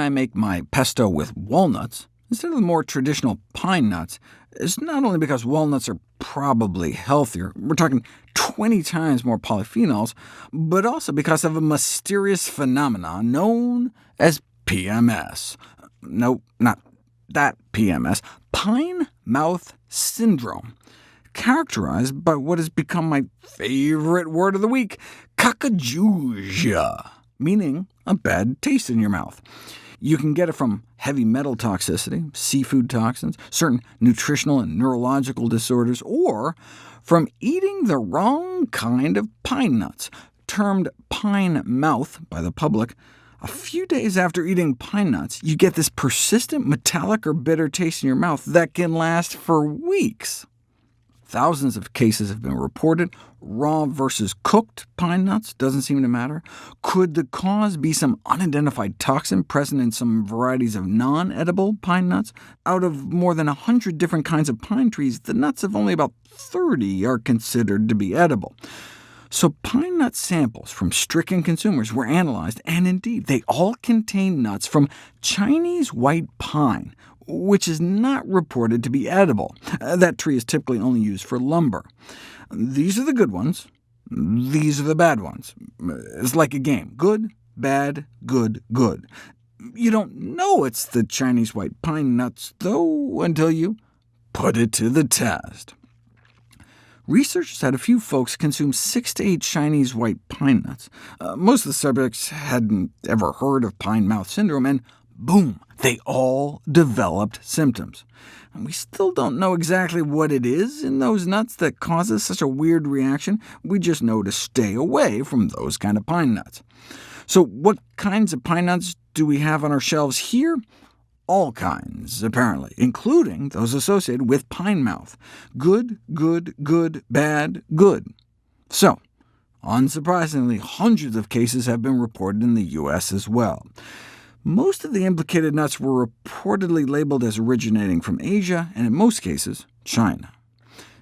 I make my pesto with walnuts instead of the more traditional pine nuts is not only because walnuts are probably healthier — we're talking 20 times more polyphenols — but also because of a mysterious phenomenon known as PMS. No, not that PMS. Pine mouth syndrome, characterized by what has become my favorite word of the week, cacageusia, meaning a bad taste in your mouth. You can get it from heavy metal toxicity, seafood toxins, certain nutritional and neurological disorders, or from eating the wrong kind of pine nuts, termed pine mouth by the public. A few days after eating pine nuts, you get this persistent metallic or bitter taste in your mouth that can last for weeks. Thousands of cases have been reported. Raw versus cooked pine nuts doesn't seem to matter. Could the cause be some unidentified toxin present in some varieties of non-edible pine nuts? Out of more than 100 different kinds of pine trees, the nuts of only about 30 are considered to be edible. So pine nut samples from stricken consumers were analyzed, and indeed, they all contain nuts from Chinese white pine, which is not reported to be edible. That tree is typically only used for lumber. These are the good ones. These are the bad ones. It's like a game. Good, bad, good, good. You don't know it's the Chinese white pine nuts, though, until you put it to the test. Researchers had a few folks consume 6 to 8 Chinese white pine nuts. Most of the subjects hadn't ever heard of pine mouth syndrome, and boom, they all developed symptoms. And we still don't know exactly what it is in those nuts that causes such a weird reaction. We just know to stay away from those kind of pine nuts. So what kinds of pine nuts do we have on our shelves here? All kinds, apparently, including those associated with pine mouth. Good, good, good, bad, good. So, unsurprisingly, hundreds of cases have been reported in the U.S. as well. Most of the implicated nuts were reportedly labeled as originating from Asia, and in most cases, China.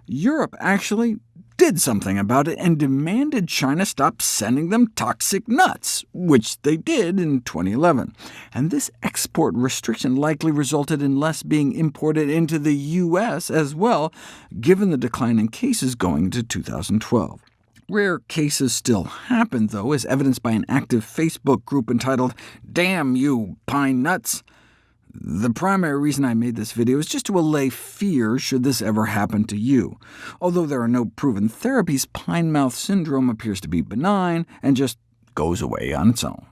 Europe actually did something about it and demanded China stop sending them toxic nuts, which they did in 2011. And this export restriction likely resulted in less being imported into the U.S. as well, given the decline in cases going into 2012. Rare cases still happen, though, as evidenced by an active Facebook group entitled "Damn You, Pine Nuts." The primary reason I made this video is just to allay fear should this ever happen to you. Although there are no proven therapies, pine mouth syndrome appears to be benign and just goes away on its own.